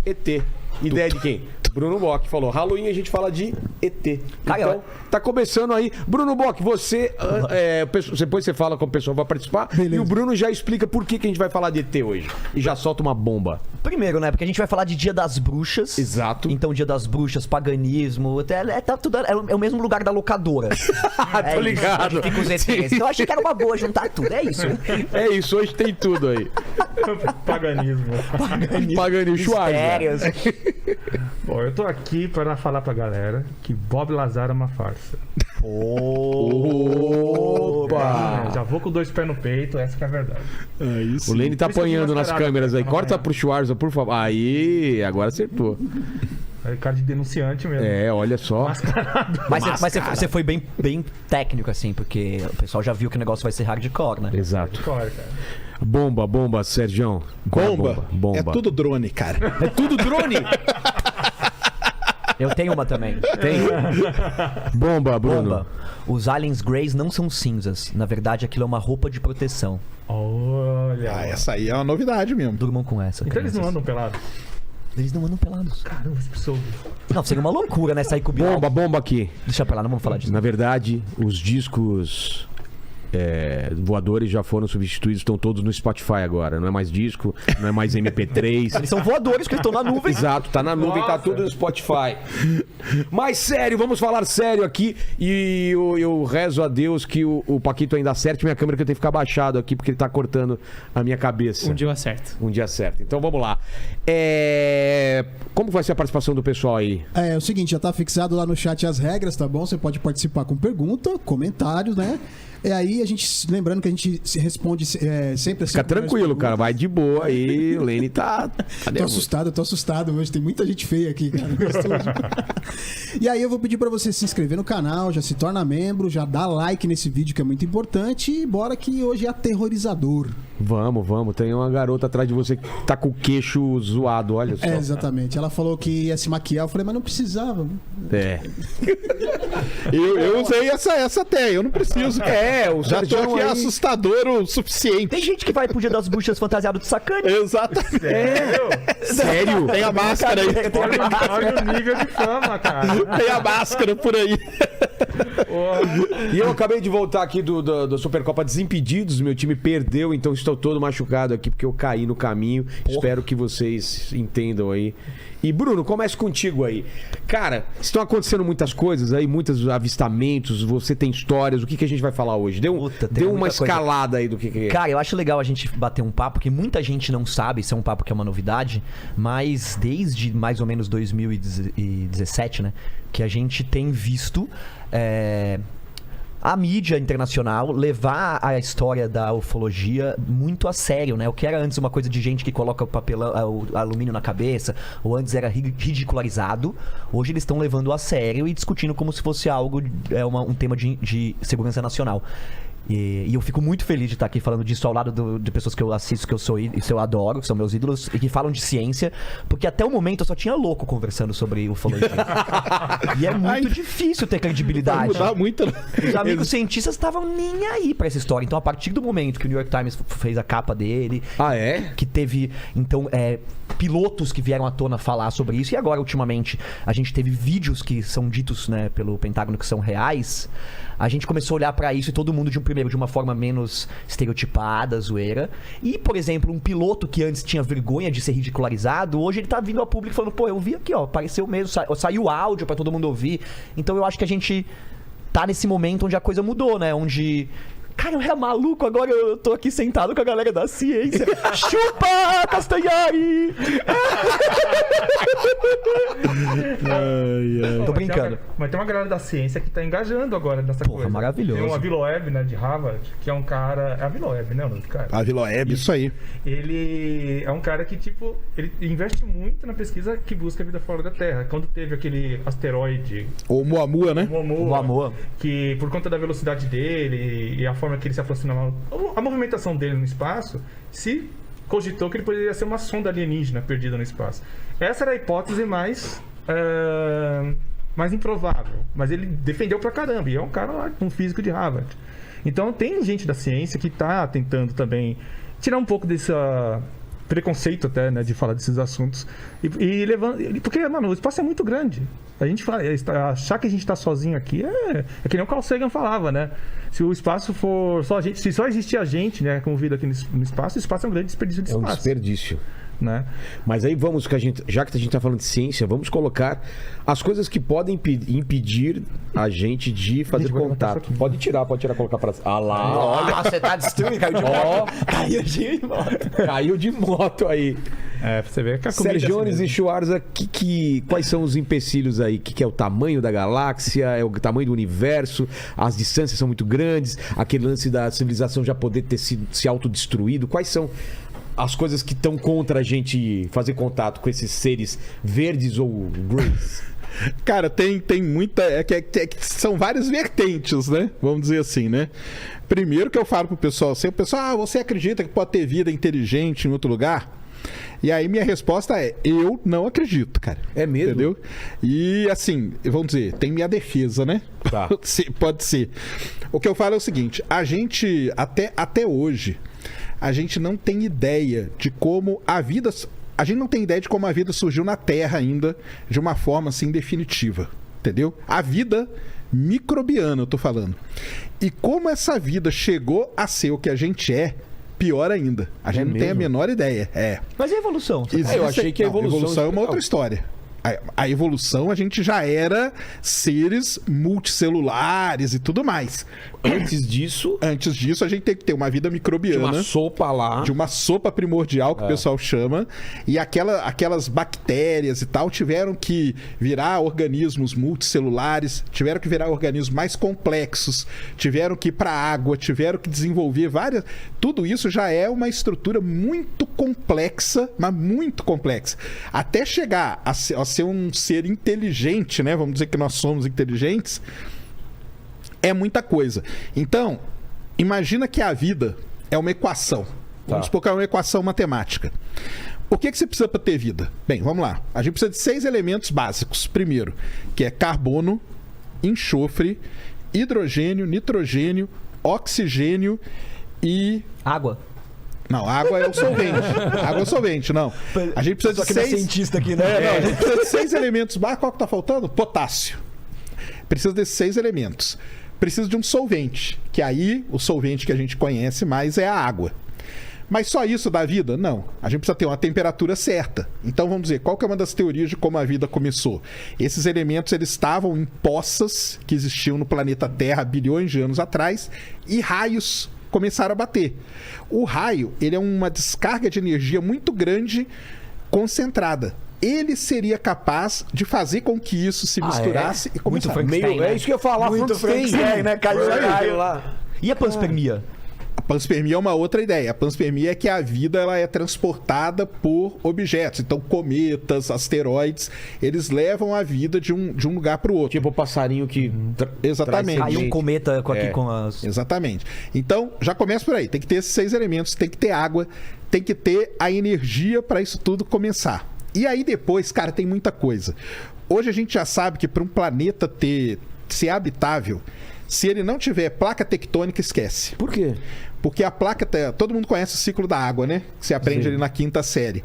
ET. Ideia de quem? Bruno Bock falou, Halloween a gente fala de ET. Então, tá começando aí. Bruno Bock, você... depois você fala como o pessoal vai participar. Beleza. E o Bruno já explica por que a gente vai falar de ET hoje. E já solta uma bomba. Primeiro, né? Porque a gente vai falar de Dia das Bruxas. Exato. Então, Dia das Bruxas, paganismo... É o mesmo lugar da locadora. Tô ligado. Onde fica os ETs. Então, eu achei que era uma boa juntar tudo. É isso. É isso, hoje tem tudo aí. Paganismo. Schwarzer. Bom, eu tô aqui para falar pra galera que Bob Lazar é uma farsa. Opa! Já vou com 2 pés no peito, essa que é a verdade. O Lene tá apanhando nas câmeras aí. Corta pro Schwarzer, por favor. Aí, agora acertou. É cara de denunciante mesmo. Olha só. Mas você foi bem técnico, assim, porque o pessoal já viu que o negócio vai ser hardcore, né? Exato. Hardcore, cara. Bomba, Sergião. Bomba. Bomba. É tudo drone, cara. É tudo drone? Eu tenho uma também. Tem. Bomba, Bruno. Bomba. Os aliens greys não são cinzas. Na verdade, aquilo é uma roupa de proteção. Olha. Essa aí é uma novidade mesmo. Durmam com essa. Então eles não andam pelados? Eles não andam pelados. Caramba, você soube. Não, seria uma loucura, né? Sair com o Bilal. Bomba aqui. Deixa pra lá, não vamos falar disso. Na verdade, os discos voadores já foram substituídos, estão todos no Spotify agora. Não é mais disco, não é mais MP3. Eles são voadores que estão na nuvem. Exato, tá na nuvem, tá tudo no Spotify. Mas sério, vamos falar sério aqui. E eu rezo a Deus que o Paquito ainda acerte minha câmera, que eu tenho que ficar baixado aqui, porque ele tá cortando a minha cabeça. Um dia eu acerto. Um dia certo. Então vamos lá. Como vai ser a participação do pessoal aí? É o seguinte, já tá fixado lá no chat as regras, tá bom? Você pode participar com pergunta, comentários, né? E aí a gente, lembrando que a gente se responde sempre assim. Fica tranquilo, cara, vai de boa aí, o Lene tá tô assustado hoje, tem muita gente feia aqui, cara. E aí eu vou pedir pra você se inscrever no canal, já se torna membro, já dá like nesse vídeo que é muito importante e bora que hoje é aterrorizador. Vamos, tem uma garota atrás de você que tá com o queixo zoado, olha só. Exatamente, ela falou que ia se maquiar, eu falei, mas não precisava. Eu usei essa até, eu não preciso. O já tô aqui aí... assustador o suficiente. Tem gente que vai pro Dia das Bruxas fantasiado de sacane. Exatamente. Sério? Tem a máscara aí. Olha o nível de fama, cara. Tem a máscara por aí. E eu acabei de voltar aqui do Supercopa Desimpedidos. Meu time perdeu, então estou todo machucado aqui porque eu caí no caminho. Espero que vocês entendam aí. E Bruno, comece contigo aí. Cara, estão acontecendo muitas coisas aí, muitos avistamentos, você tem histórias. O que a gente vai falar hoje? Deu uma escalada aí do que é. Cara, eu acho legal a gente bater um papo, que muita gente não sabe, isso é um papo que é uma novidade, mas desde mais ou menos 2017, né, que a gente tem visto a mídia internacional levar a história da ufologia muito a sério, né? O que era antes uma coisa de gente que coloca o alumínio na cabeça, ou antes era ridicularizado, hoje eles estão levando a sério e discutindo como se fosse algo, um tema de segurança nacional. E eu fico muito feliz de estar aqui falando disso ao lado de pessoas que eu assisto, que eu adoro, que são meus ídolos, e que falam de ciência, porque até o momento eu só tinha louco conversando sobre ufologia. E é muito difícil ter credibilidade. Vai mudar muito. Os amigos cientistas estavam nem aí pra essa história. Então, a partir do momento que o New York Times fez a capa dele... que teve, então, pilotos que vieram à tona falar sobre isso, e agora, ultimamente, a gente teve vídeos que são ditos, né, pelo Pentágono que são reais. A gente começou a olhar pra isso e todo mundo de uma forma menos estereotipada, zoeira. E, por exemplo, um piloto que antes tinha vergonha de ser ridicularizado, hoje ele tá vindo ao público falando, pô, eu vi aqui, ó, apareceu mesmo, saiu áudio pra todo mundo ouvir. Então eu acho que a gente tá nesse momento onde a coisa mudou, né? Onde... Cara, eu era maluco, agora eu tô aqui sentado com a galera da ciência. Chupa, Castanhari! Tô brincando. Mas tem uma galera da ciência que tá engajando agora nessa coisa. Maravilhoso. Tem o Aviloeb, né, de Harvard, que é um cara... É Aviloeb, né, o nome do cara? Aviloeb, isso aí. Ele é um cara que, tipo, ele investe muito na pesquisa que busca a vida fora da Terra. Quando teve aquele asteroide... O Oumuamua, né? Oumuamua. Que, por conta da velocidade dele e a forma que ele se aproximava, a movimentação dele no espaço, se cogitou que ele poderia ser uma sonda alienígena perdida no espaço. Essa era a hipótese mais improvável, mas ele defendeu pra caramba, e é um cara lá, um físico de Harvard. Então tem gente da ciência que tá tentando também tirar um pouco preconceito até, né, de falar desses assuntos. Porque, mano, o espaço é muito grande. A gente achar que a gente tá sozinho aqui é que nem o Carl Sagan falava, né? Se o espaço for só a gente, se só existir a gente, né, com vida aqui no espaço, o espaço é um grande desperdício de É um espaço. desperdício. Né? Mas aí vamos, já que a gente está falando de ciência, vamos colocar as coisas que podem impedir a gente de fazer contato. Pode tirar, colocar pra... Ah lá, olha. Você tá destruindo, caiu de moto. Caiu de moto. Caiu de moto aí. Pra você ver que a comida Sérgio é assim Jones mesmo. e Schwarza, quais são os empecilhos aí? Que é o tamanho da galáxia, é o tamanho do universo, as distâncias são muito grandes, aquele lance da civilização já poder ter se autodestruído. Quais são as coisas que estão contra a gente fazer contato com esses seres verdes ou greys? Cara, tem muita. São várias vertentes, né? Vamos dizer assim, né? Primeiro que eu falo pro pessoal assim, o pessoal, você acredita que pode ter vida inteligente em outro lugar? E aí minha resposta é, eu não acredito, cara. É mesmo? Entendeu? E assim, vamos dizer, tem minha defesa, né? Tá. Pode ser. O que eu falo é o seguinte, a gente, até hoje, a gente não tem ideia de como a vida... A gente não tem ideia de como a vida surgiu na Terra ainda, de uma forma assim definitiva, entendeu? A vida microbiana, eu tô falando. E como essa vida chegou a ser o que a gente é, pior ainda. A gente não tem a mesmo? menor ideia. Mas e a evolução? Eu achei que a evolução é uma outra história. A evolução, a gente já era seres multicelulares e tudo mais. Antes disso, A gente tem que ter uma vida microbiana. uma sopa lá. De uma sopa primordial, que o pessoal chama. E aquelas bactérias e tal tiveram que virar organismos multicelulares, tiveram que virar organismos mais complexos, tiveram que ir para a água, tiveram que desenvolver várias... Tudo isso já é uma estrutura muito complexa, mas muito complexa. Até chegar a ser um ser inteligente, né? Vamos dizer que nós somos inteligentes, é muita coisa. Então, imagina que a vida é uma equação. Vamos supor que é uma equação matemática. O que você precisa para ter vida? Bem, vamos lá. A gente precisa de 6 elementos básicos. Primeiro, que é carbono, enxofre, hidrogênio, nitrogênio, oxigênio e... Água. Não, água é o solvente. Água é o solvente, não. A gente precisa de 6... cientista aqui, né? A gente precisa de 6 elementos básicos. Qual que tá faltando? Potássio. Precisa desses 6 elementos. Precisa de um solvente, que aí o solvente que a gente conhece mais é a água. Mas só isso dá vida? Não. A gente precisa ter uma temperatura certa. Então vamos dizer, qual que é uma das teorias de como a vida começou? Esses elementos eles estavam em poças que existiam no planeta Terra há bilhões de anos atrás e raios começaram a bater. O raio, ele é uma descarga de energia muito grande concentrada. Ele seria capaz de fazer com que isso se misturasse e começasse. Frankenstein, né? É isso que eu ia falar. Muito Frankenstein, né? Caiu lá. E a panspermia? A panspermia é uma outra ideia. A panspermia é que a vida ela é transportada por objetos. Então, cometas, asteroides, eles levam a vida de um lugar para o outro. Tipo o passarinho que... Exatamente. Caiu um cometa aqui É. com as... Exatamente. Então, já começa por aí. Tem que ter esses 6 elementos, tem que ter água, tem que ter a energia para isso tudo começar. E aí depois, cara, tem muita coisa. Hoje a gente já sabe que para um planeta ser habitável, se ele não tiver placa tectônica, esquece. Por quê? Porque a placa... Todo mundo conhece o ciclo da água, né? Que você aprende ali na 5ª série.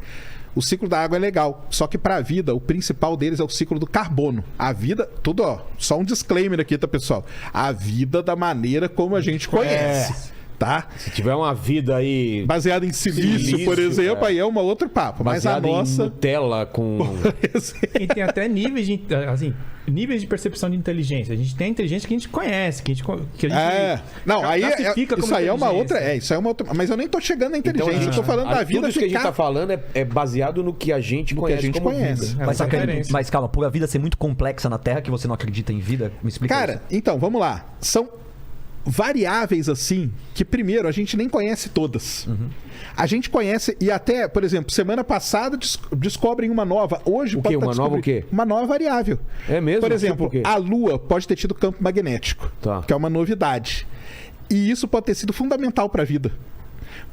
O ciclo da água é legal. Só que para a vida, o principal deles é o ciclo do carbono. A vida... Tudo, ó. Só um disclaimer aqui, tá, pessoal? A vida da maneira como a gente conhece. Tá? Se tiver uma vida aí... Baseada em silício, por exemplo, aí é um outro papo. Mas a baseada em nossa... Nutella com... E tem até níveis de percepção de inteligência. A gente tem a inteligência que a gente conhece, que a gente Não, aí classifica como isso aí é uma outra, inteligência. isso aí é uma outra, mas eu nem tô chegando na inteligência, Então, eu tô falando da vida tudo isso que a gente ficar- tá falando é baseado no que a gente conhece gente como conhece. vida. Mas, referência. mas calma, por a vida ser muito complexa na Terra que você não acredita em vida? Me explica Cara, isso. então, vamos lá. São variáveis assim que primeiro a gente nem conhece todas. A gente conhece e até, por exemplo, semana passada descobrem uma nova. Hoje O pode quê? tá Uma nova o descobrindo quê? uma nova variável. É mesmo? Por Tipo exemplo, o quê? a Lua pode ter tido campo magnético, Tá. que é uma novidade. E isso pode ter sido fundamental para a vida.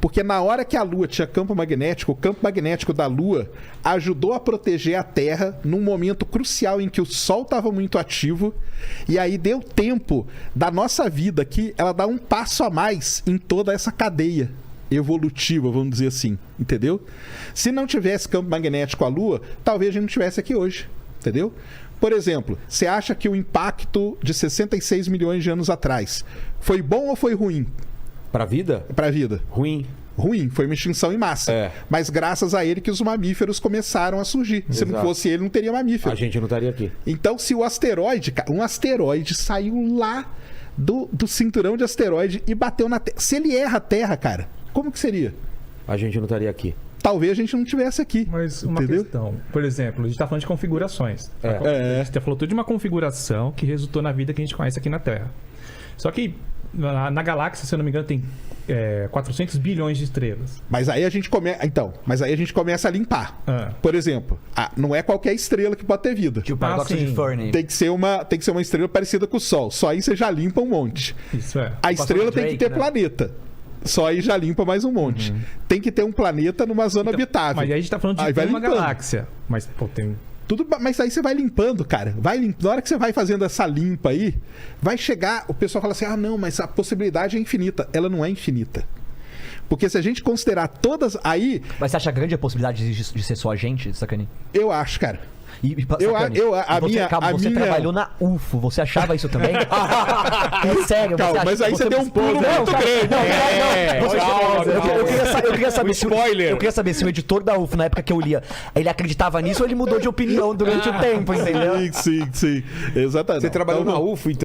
Porque na hora que a Lua tinha campo magnético, o campo magnético da Lua ajudou a proteger a Terra num momento crucial em que o Sol estava muito ativo. E aí deu tempo da nossa vida aqui, ela dá um passo a mais em toda essa cadeia. evolutiva, vamos dizer assim, entendeu? Se não tivesse campo magnético à Lua, talvez a gente não estivesse aqui hoje, entendeu? Por exemplo, você acha que o impacto de 66 milhões de anos atrás foi bom ou foi ruim Pra vida? para a vida? Ruim. Ruim, foi uma extinção em massa. É. Mas graças a ele que os mamíferos começaram a surgir. Se não Exato. fosse ele, não teria mamífero. A gente não estaria aqui. Então, se o asteroide, um asteroide saiu lá do cinturão de asteroide e bateu na Terra. Se ele erra a Terra, cara, como que seria? A gente não estaria aqui. Talvez a gente não estivesse aqui. Mas uma entendeu? questão, por exemplo, a gente tá falando de configurações. É. A gente falou tudo de uma configuração que resultou na vida que a gente conhece aqui na Terra. Só que na galáxia, se eu não me engano, tem 400 bilhões de estrelas. Mas aí a gente começa. Então, mas aí a gente começa a limpar. Ah. Por exemplo, não é qualquer estrela que pode ter vida. Que o paradoxo sim. de Fermi. Tem que ser uma estrela parecida com o Sol. Só aí você já limpa um monte. Isso é. A estrela tem que Drake, ter né? planeta. Só aí já limpa mais um monte. Tem que ter um planeta numa zona habitável. Mas aí a gente tá falando de Aí vai uma limpando. galáxia. Mas, pô, tem. Mas aí você vai limpando, cara. Na hora que você vai fazendo essa limpa aí, vai chegar. O pessoal fala assim: ah, não, mas a possibilidade é infinita. Ela não é infinita. Porque se a gente considerar todas. Aí, Mas você acha grande a possibilidade de ser só a gente, Sacani? eu acho, cara. Sacani, você trabalhou na UFO, você achava isso também? É sério, Calma, você acha mas aí que você deu um pulo muito grande. Eu queria saber Spoiler. eu queria saber se o editor da UFO, na época que eu lia, ele acreditava nisso ou ele mudou de opinião durante o tempo, entendeu? Sim. Exatamente. Você trabalhou Então, na UFO, então?